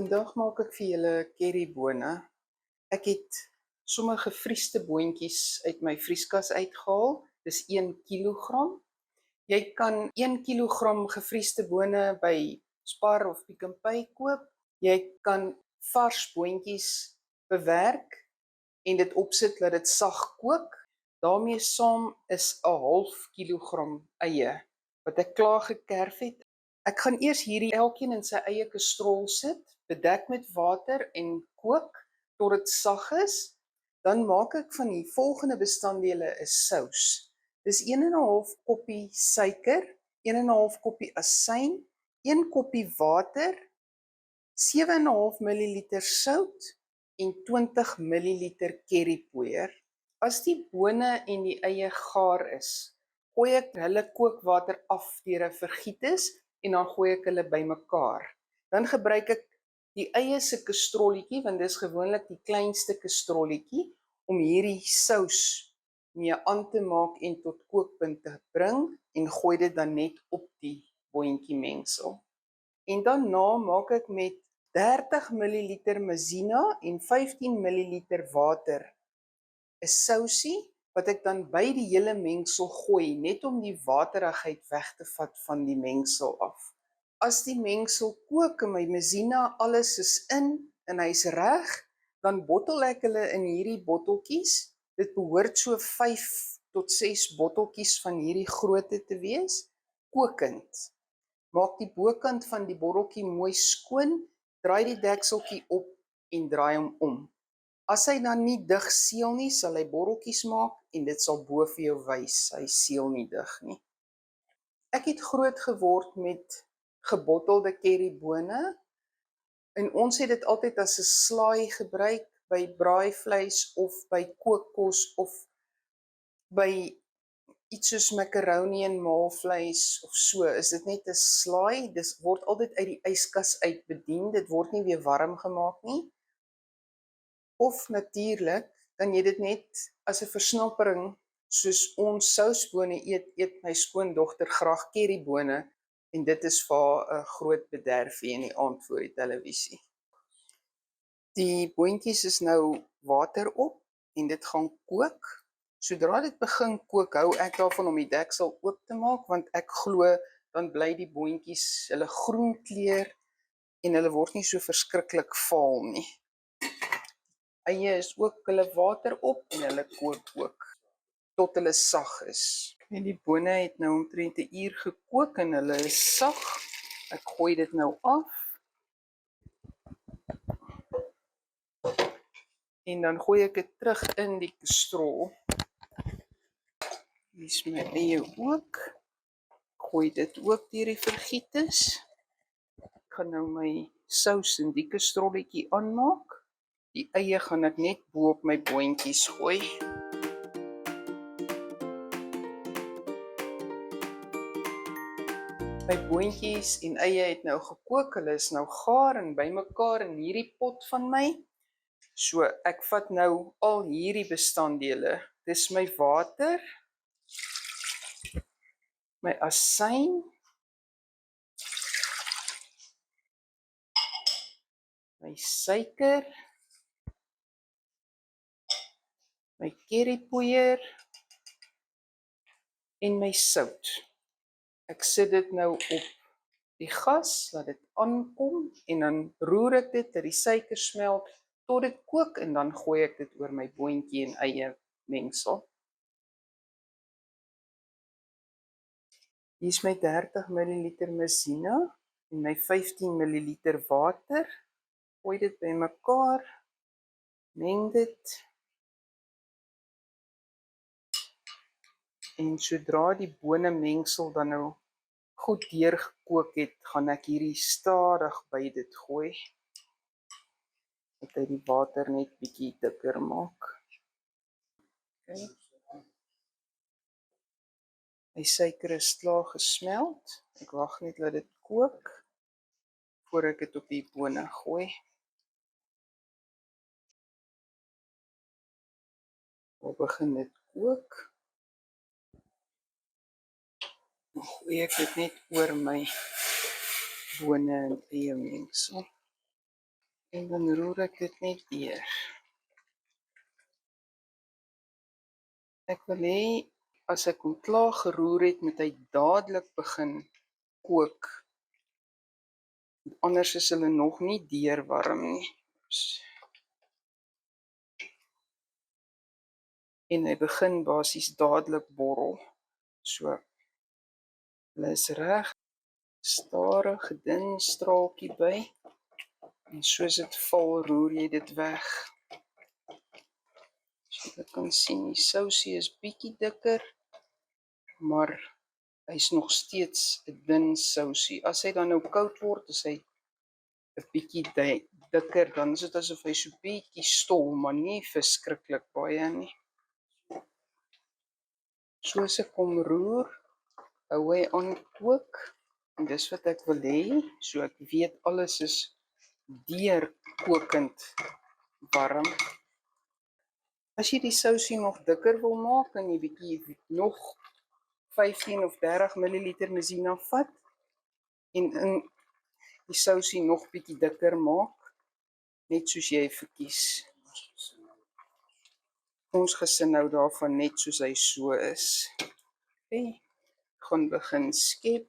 Vandag maak ek vir julle currybone. Ek het sommer gevriesde boontjies uit my vrieskas uitgehaal. Dis 1 kilogram. Jy kan 1 kilogram gevriesde bone by Spar of Pick n Pay koop. Jy kan vars boontjies bewerk en dit opsit dat dit sag kook. Daarmee saam is 'n half kilogram eie wat ek klaar gekerf het. Ek gaan eers hierdie elkeen in sy eie kastrol sit, bedek met water en kook tot dit sag is. Dan maak ek van die volgende bestanddele 'n sous. Dis 1,5 koppie suiker, 1,5 koppie asyn, 1 koppie water, 7,5 ml sout en 20 ml currypoeier. As die bone en die eie gaar is, gooi ek hulle kookwater af deur 'n vergietis en dan gooi ek hulle bymekaar. Dan gebruik ek die eie se kastrolletjie, want dis gewoonlik die kleinste kastrolletjie, om hierdie sous mee aan te maak en tot kookpunt te bring en gooi dit dan net op die boontjie mengsel. En daarna maak ek met 30 ml maizena en 15 ml water 'n sousie wat ek dan by die hele mengsel gooi, net om die waterigheid weg te vat van die mengsel af. As die mengsel kook en my maizena alles is in en hy's reg, dan bottel ek hulle in hierdie botteltjies. Dit behoort so 5 tot 6 botteltjies van hierdie grootte te wees, kokend. Maak die bokant van die botteltjie mooi skoon, draai die dekseltjie op en draai hom om. As hy dan nie dig seël nie, sal hy borreltjies maak en dit sal bo vir jou wys, hy seël nie dig nie. Ek het groot geword met gebottelde currybone en ons het dit altyd as 'n slaai gebruik by braaivleis of by kookkos of by iets soos macaroni en maalvleis of so. Is dit net 'n slaai? Dis word altyd uit die yskas uit bedien. Dit word nie weer warm gemaak nie. Of natuurlik kan jy dit net as 'n versnappering, soos ons sousbone eet my skoondogter graag currybone en dit is vir haar 'n groot bederfie in die aand voor die televisie. Die boontjies is nou water op en dit gaan kook. Sodra dit begin kook, hou ek daarvan om die deksel oop te maak, want ek glo dan bly die boontjies hulle groen kleur en hulle word nie so verskriklik vaal nie. Eie is ook hulle water op en hulle kook ook tot hulle sag is. En die bone het nou omtrent 'n uur gekook en hulle is sag. Ek gooi dit nou af. En dan gooi ek dit terug in die kastrol. Hier is my eie ook. Gooi dit ook deur die vergietis. Ek gaan nou my sous in die kastrolletjie aanmaak. Die eie gaan ek net bo op my boontjies gooi. My boontjies en eie het nou gekook, hulle is nou gaar en bymekaar in hierdie pot van my. So ek vat nou al hierdie bestanddele. Dis my water, my asyn, my suiker, my currypoeier en my sout. Ek sit dit nou op die gas, laat dit aankom en dan roer ek dit dat die suiker smelt tot dit kook en dan gooi ek dit oor my boontjie en eie mengsel. Hier is my 30 ml maizena en my 15 ml water. Gooi dit bymekaar, meng dit. En sodra die bone mengsel dan nou goed deurgekook het, gaan ek hierdie stadig by dit gooi. Dat hy die water net bietjie dikker maak. Okay. My suiker is klaar gesmelt. Ek wag net dat dit kook voor ek dit op die bone gooi. Dan begin dit kook. Dan gooi ek dit net oor my bone en eie mengsel. En dan roer ek dit net deur. Ek wil hê as ek hom klaar geroer het, moet hy dadelik begin kook. Anders is hulle nog nie deurwarm nie. En hy begin basies dadelik borrel. So, hulle is reg. Stadig dun straaltjie by. En soos dit val, roer jy dit weg. So jy kan sien, die sousie is bietjie dikker, maar hy's nog steeds 'n dun sousie. As hy dan nou koud word, is hy 'n bietjie dikker, dan is dit asof hy so bietjie stol, maar nie verskriklik baie nie. Soos ek hom roer, hou hy aan kook, en dis wat ek wil hê, so ek weet alles is deurkokend warm. As jy die sousie nog dikker wil maak, kan jy bietjie nog 15 of 30 ml Messina vat en in die sousie nog bietjie dikker maak, net soos jy verkies. Ons gesin nou daarvan net soos hy so is. Okay, gaan begin skep.